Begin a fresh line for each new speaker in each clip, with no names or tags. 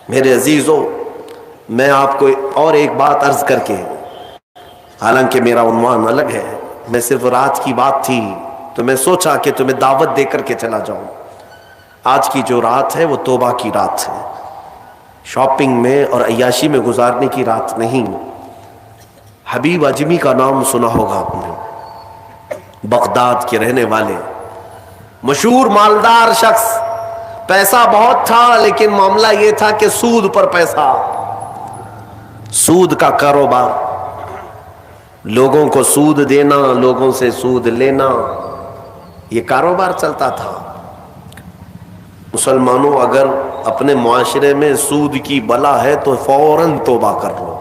میرے عزیزو، میں آپ کو اور ایک بات عرض کر کے، حالانکہ میرا عنوان الگ ہے، میں صرف رات کی بات تھی تو میں سوچا کہ تمہیں دعوت دے کر کے چلا جاؤں۔ آج کی جو رات ہے وہ توبہ کی رات ہے، شاپنگ میں اور عیاشی میں گزارنے کی رات نہیں۔ حبیب اجمی کا نام سنا ہوگا آپ نے، بغداد کے رہنے والے مشہور مالدار شخص، پیسہ بہت تھا لیکن معاملہ یہ تھا کہ سود پر پیسہ، سود کا کاروبار، لوگوں کو سود دینا، لوگوں سے سود لینا، یہ کاروبار چلتا تھا۔ مسلمانوں، اگر اپنے معاشرے میں سود کی بلا ہے تو فوراً توبہ کر لو۔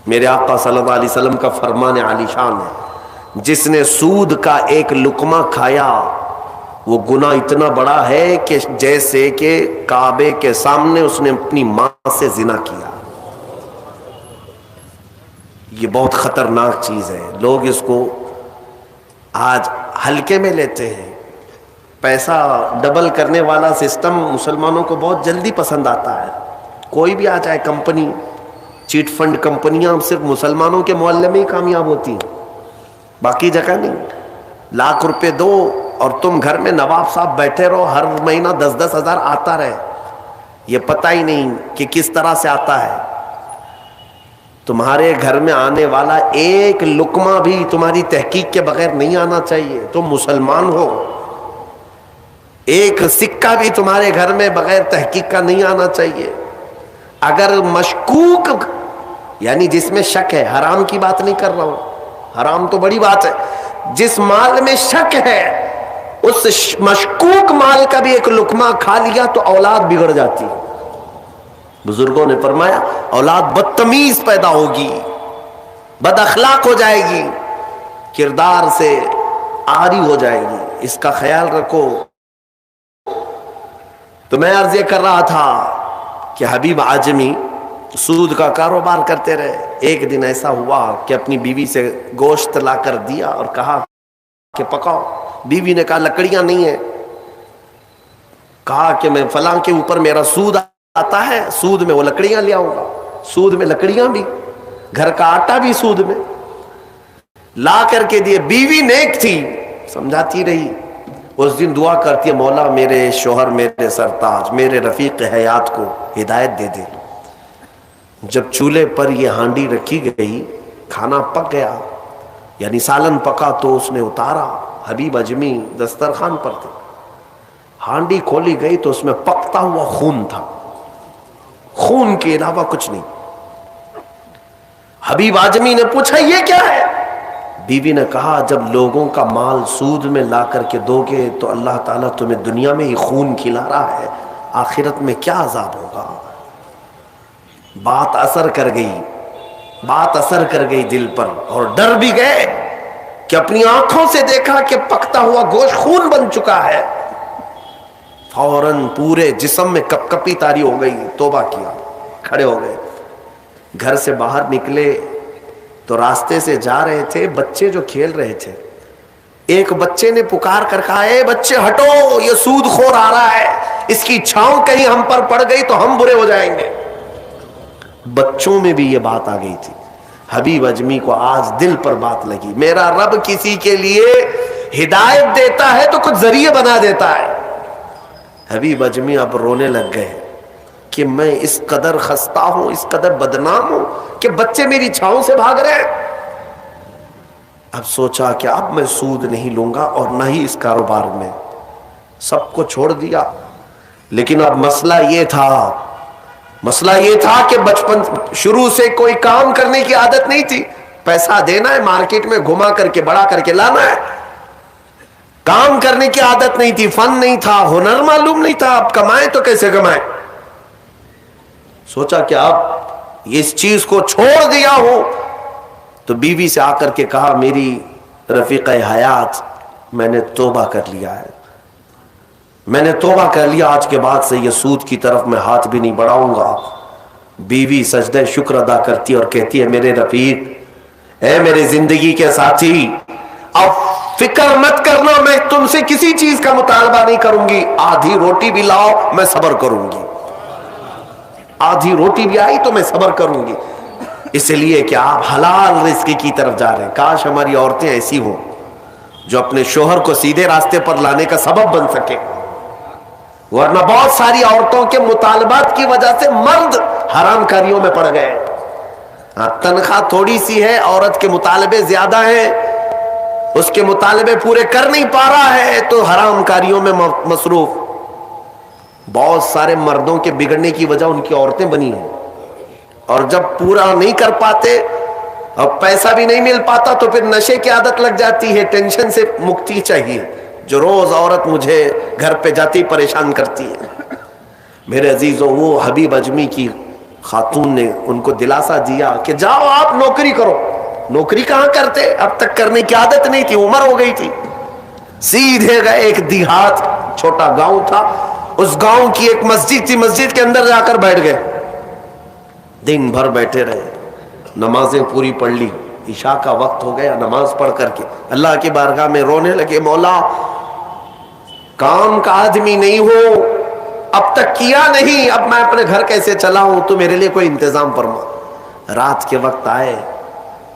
میرے آقا صلی اللہ علیہ وسلم کا فرمان عالی شان ہے، جس نے سود کا ایک لقمہ کھایا وہ گناہ اتنا بڑا ہے کہ جیسے کہ کعبے کے سامنے اس نے اپنی ماں سے زنا کیا۔ یہ بہت خطرناک چیز ہے، لوگ اس کو آج ہلکے میں لیتے ہیں۔ پیسہ ڈبل کرنے والا سسٹم مسلمانوں کو بہت جلدی پسند آتا ہے۔ کوئی بھی آ جائے کمپنی، چیٹ فنڈ کمپنیاں صرف مسلمانوں کے محلے میں ہی کامیاب ہوتی ہیں، باقی جگہ نہیں۔ لاکھ روپے دو اور تم گھر میں نواب صاحب بیٹھے رہو، ہر مہینہ 10-10 ہزار آتا رہے، یہ پتہ ہی نہیں کہ کس طرح سے آتا ہے۔ تمہارے گھر میں آنے والا ایک لقمہ بھی تمہاری تحقیق کے بغیر نہیں آنا چاہیے، تم مسلمان ہو۔ ایک سکہ بھی تمہارے گھر میں بغیر تحقیق کا نہیں آنا چاہیے۔ اگر مشکوک، یعنی جس میں شک ہے، حرام کی بات نہیں کر رہا ہوں، حرام تو بڑی بات ہے، جس مال میں شک ہے اس مشکوک مال کا بھی ایک لقمہ کھا لیا تو اولاد بگڑ جاتی ہے۔ بزرگوں نے فرمایا اولاد بدتمیز پیدا ہوگی، بد اخلاق ہو جائے گی، کردار سے عاری ہو جائے گی، اس کا خیال رکھو۔ تو میں عرض یہ کر رہا تھا کہ حبیب اعجمی سود کا کاروبار کرتے رہے۔ ایک دن ایسا ہوا کہ اپنی بیوی سے گوشت لا کر دیا اور کہا کہ پکاؤ۔ بیوی نے کہا لکڑیاں نہیں ہیں۔ کہا کہ میں فلاں کے اوپر میرا سود آتا ہے، سود میں وہ لکڑیاں لے آؤں گا۔ سود میں لکڑیاں بھی، گھر کا آٹا بھی سود میں لا کر کے دیے۔ بیوی نیک تھی، سمجھاتی رہی۔ اس دن دعا کرتی ہے مولا میرے شوہر، میرے سرتاج، میرے رفیق حیات کو ہدایت دے دے۔ جب چولہے پر یہ ہانڈی رکھی گئی، کھانا پک گیا، یعنی سالن پکا، تو اس نے اتارا۔ حبیب اجمی دسترخوان پر تھے، ہانڈی کھولی گئی تو اس میں پکتا ہوا خون تھا، خون کے علاوہ کچھ نہیں۔ حبیب اعجمی نے پوچھا یہ کیا ہے؟ بیوی نے کہا جب لوگوں کا مال سود میں لا کر کے دو گے تو اللہ تعالیٰ تمہیں دنیا میں ہی خون کھلا رہا ہے، آخرت میں کیا عذاب ہوگا۔ بات اثر کر گئی، بات اثر کر گئی دل پر، اور ڈر بھی گئے کہ اپنی آنکھوں سے دیکھا کہ پکتا ہوا گوشت خون بن چکا ہے۔ فوراً پورے جسم میں کپ کپی طاری ہو گئی، توبہ کیا، کھڑے ہو گئے۔ گھر سے باہر نکلے تو راستے سے جا رہے تھے، بچے جو کھیل رہے تھے، ایک بچے نے پکار کر کہا اے بچے ہٹو، یہ سود خور آ رہا ہے، اس کی چھاؤں کہیں ہم پر پڑ گئی تو ہم برے ہو جائیں گے۔ بچوں میں بھی یہ بات آ گئی تھی۔ حبیب اجمی کو آج دل پر بات لگی، میرا رب کسی کے لیے ہدایت دیتا ہے تو کچھ ذریعے بنا دیتا ہے۔ حبیب اجمی اب رونے لگ گئے کہ میں اس قدر خستہ ہوں، اس قدر بدنام ہوں کہ بچے میری چھاؤں سے بھاگ رہے ہیں۔ اب سوچا کہ اب میں سود نہیں لوں گا اور نہ ہی اس کاروبار میں، سب کو چھوڑ دیا۔ لیکن اب مسئلہ یہ تھا کہ بچپن شروع سے کوئی کام کرنے کی عادت نہیں تھی، پیسہ دینا ہے، مارکیٹ میں گھما کر کے بڑا کر کے لانا ہے، کام کرنے کی عادت نہیں تھی، فن نہیں تھا، ہنر معلوم نہیں تھا، اب کمائیں تو کیسے کمائیں۔ سوچا کہ اب اس چیز کو چھوڑ دیا ہوں، تو بیوی سے آ کر کے کہا میری رفیق حیات میں نے توبہ کر لیا ہے، میں نے توبہ کر لیا، آج کے بعد سے یہ سود کی طرف میں ہاتھ بھی نہیں بڑھاؤں گا۔ بیوی سجدہ شکر ادا کرتی اور کہتی ہے میرے رفیق، اے میرے زندگی کے ساتھی، اب فکر مت کرنا، میں تم سے کسی چیز کا مطالبہ نہیں کروں گی، آدھی روٹی بھی لاؤ میں صبر کروں گی۔ آدھی روٹی بھی آئی تو میں صبر کروں گی، اس لیے کہ آپ حلال رزق کی طرف جا رہے ہیں۔ کاش ہماری عورتیں ایسی ہوں جو اپنے شوہر کو سیدھے راستے پر لانے کا سبب بن سکے، ورنہ بہت ساری عورتوں کے مطالبات کی وجہ سے مرد حرام کاریوں میں پڑ گئے۔ تنخواہ تھوڑی سی ہے، عورت کے مطالبے زیادہ ہیں، اس کے مطالبے پورے کر نہیں پا رہا ہے تو حرام کاریوں میں مصروف۔ بہت سارے مردوں کے بگڑنے کی وجہ ان کی عورتیں بنی ہیں، اور جب پورا نہیں کر پاتے اور پیسہ بھی نہیں مل پاتا تو پھر نشے کی عادت لگ جاتی ہے۔ ٹینشن سے مکتی چاہیے، جو روز عورت مجھے گھر پہ جاتی پریشان کرتی ہے۔ میرے عزیزوں، وہ حبیب اجمی کی خاتون نے ان کو دلاسا دیا کہ جاؤ آپ نوکری کرو۔ نوکری کہاں کرتے، اب تک کرنے کی عادت نہیں تھی، عمر ہو گئی تھی۔ سیدھے گئے، ایک دیہات چھوٹا گاؤں تھا، اس گاؤں کی ایک مسجد تھی، مسجد کے اندر جا کر بیٹھ گئے، دن بھر بیٹھے رہے، نمازیں پوری پڑھ لی، عشاء کا وقت ہو گیا، نماز پڑھ کر کے اللہ کی بارگاہ میں رونے لگے، مولا کام کا آدمی نہیں ہو، اب تک کیا نہیں، اب میں اپنے گھر کیسے چلاؤں، تو میرے لیے کوئی انتظام فرما۔ رات کے وقت آئے،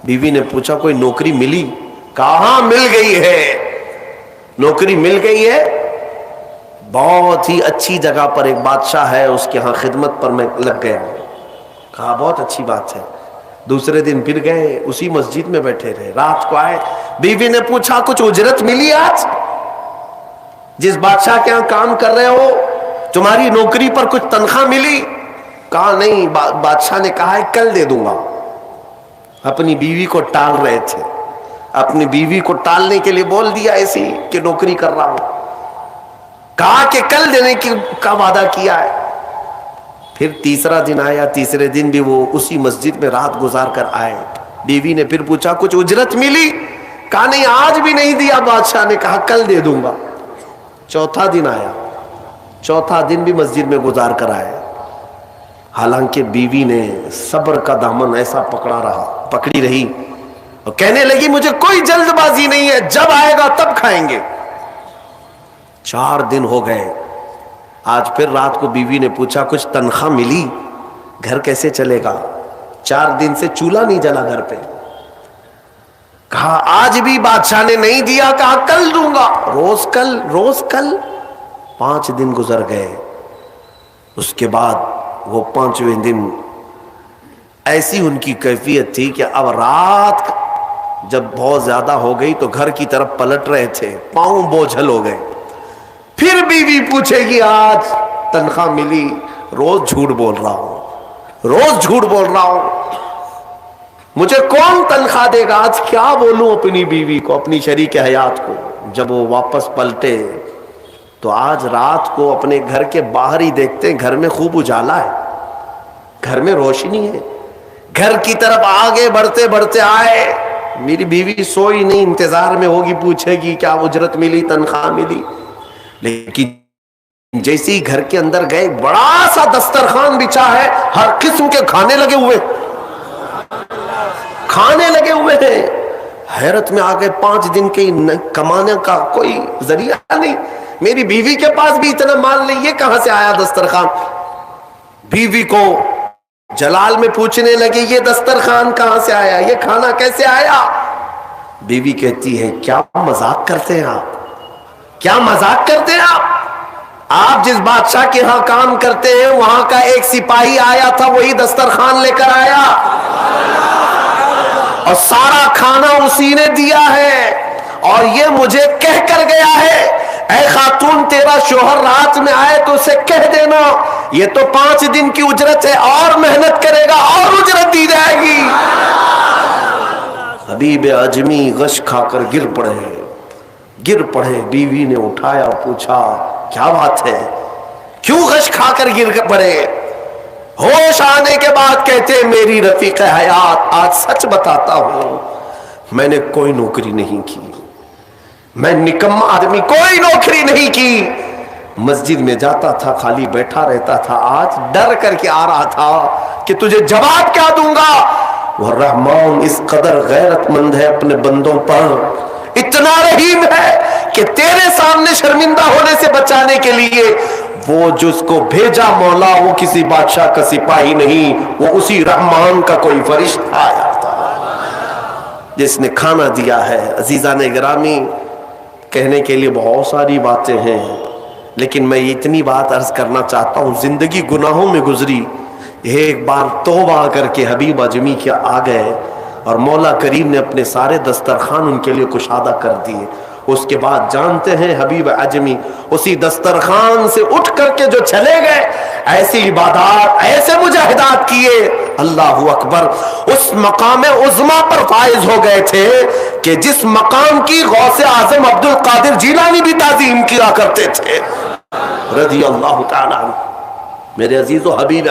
بیوی نے پوچھا کوئی نوکری ملی؟ کہاں مل گئی ہے، نوکری مل گئی ہے، بہت ہی اچھی جگہ پر ایک بادشاہ ہے، اس کے ہاں خدمت پر میں لگ گیا۔ کہا بہت اچھی بات ہے۔ دوسرے دن پھر گئے، اسی مسجد میں بیٹھے رہے، رات کو آئے، بیوی نے پوچھا کچھ اجرت ملی آج؟ جس بادشاہ کے ہاں کام کر رہے ہو تمہاری نوکری پر کچھ تنخواہ ملی؟ کہا نہیں، بادشاہ نے کہا ہے کل دے دوں گا۔ اپنی بیوی کو ٹال رہے تھے، اپنی بیوی کو ٹالنے کے لیے بول دیا ایسی کہ نوکری کر رہا ہوں، کہا کہ کل دینے کا وعدہ کیا ہے۔ پھر تیسرا دن آیا، تیسرے دن بھی وہ اسی مسجد میں رات گزار کر آئے، بیوی نے پھر پوچھا کچھ اجرت ملی؟ کہا نہیں آج بھی نہیں دیا بادشاہ نے، کہا کل دے دوں گا۔ چوتھا دن آیا، چوتھا دن بھی مسجد میں گزار کر آئے، حالانکہ بیوی نے صبر کا دامن ایسا پکڑی رہی اور کہنے لگی مجھے کوئی جلد بازی نہیں ہے، جب آئے گا تب کھائیں گے۔ 4 دن ہو گئے، آج پھر رات کو بیوی نے پوچھا کچھ تنخواہ ملی، گھر کیسے چلے گا، 4 دن سے چولہا نہیں جلا گھر پہ۔ کہا آج بھی بادشاہ نے نہیں دیا، کہا کل دوں گا، روز کل روز کل۔ 5 دن گزر گئے، اس کے بعد وہ 5ویں دن ایسی ان کی کیفیت تھی کہ اب رات جب بہت زیادہ ہو گئی تو گھر کی طرف پلٹ رہے تھے، پاؤں بوجھل ہو گئے۔ پھر بیوی پوچھے گی آج تنخواہ ملی؟ روز جھوٹ بول رہا ہوں، روز جھوٹ بول رہا ہوں، مجھے کون تنخواہ دے گا؟ آج کیا بولوں اپنی بیوی کو، اپنی شریک حیات کو؟ جب وہ واپس پلٹے تو آج رات کو اپنے گھر کے باہر ہی دیکھتے ہیں گھر میں خوب اجالا ہے، گھر میں روشنی ہے۔ گھر کی طرف آگے بڑھتے بڑھتے آئے، میری بیوی سوئی نہیں، انتظار میں ہوگی، پوچھے گی کیا اجرت ملی، تنخواہ ملی۔ لیکن جیسے ہی گھر کے اندر گئے، بڑا سا دسترخوان بچھا ہے، ہر قسم کے کھانے لگے ہوئے ہیں۔ حیرت میں آ گئے، 5 دن کے کمانے کا کوئی ذریعہ نہیں، میری بیوی کے پاس بھی اتنا مال نہیں، یہ کہاں سے آیا دسترخوان؟ بیوی کو جلال میں پوچھنے لگے یہ دسترخوان کہاں سے آیا، یہ کھانا کیسے آیا؟ بیوی کہتی ہے کیا مذاق کرتے ہیں آپ، کیا مذاق کرتے ہیں آپ جس بادشاہ کے ہاں کام کرتے ہیں وہاں کا ایک سپاہی آیا تھا، وہی دسترخوان لے کر آیا اور سارا کھانا اسی نے دیا ہے، اور یہ مجھے کہہ کر گیا ہے اے خاتون تیرا شوہر رات میں آئے تو اسے کہہ دینا یہ تو 5 دن کی اجرت ہے، اور محنت کرے گا اور اجرت دی جائے گی۔ حبیب اجمی غش کھا کر گر پڑے، بیوی نے اٹھایا، پوچھا کیا بات ہے، کیوں غش کھا کر گر پڑے؟ ہوش آنے کے بعد کہتے میری رفیق حیات آج سچ بتاتا ہوں، میں نے کوئی نوکری نہیں کی، میں نکما آدمی، کوئی نوکری نہیں کی، مسجد میں جاتا تھا خالی بیٹھا رہتا تھا، آج ڈر کر کے آ رہا تھا کہ تجھے جواب کیا دوں گا۔ وہ رحمان اس قدر غیرت مند ہے اپنے بندوں پر، اتنا رحیم ہے کہ تیرے سامنے شرمندہ ہونے سے بچانے کے لیے وہ جس کو بھیجا مولا وہ کسی بادشاہ کا سپاہی نہیں، وہ اسی رحمان کا کوئی فرشتہ آیا تھا جس نے کھانا دیا ہے۔ عزیزان گرامی، کہنے کے لیے بہت ساری باتیں ہیں، لیکن میں اتنی بات عرض کرنا چاہتا ہوں، زندگی گناہوں میں گزری، ایک بار توبہ کر کے حبیب اجمی کے آ گئے اور مولا کریم نے اپنے سارے دسترخوان ان کے لیے کشادہ کر دیے۔ اس کے بعد جانتے ہیں حبیب اجمی اسی دسترخوان سے اٹھ کر کے جو چلے گئے، ایسی عبادات، ایسے مجاہدات کیے، اللہ اکبر، اس مقام عظما پر فائز ہو گئے تھے کہ جس مقام کی غوث اعظم عبد القادر جیلانی بھی تعظیم کیا کرتے تھے رضی اللہ تعالی عنہ۔ میرے عزیز و حبیب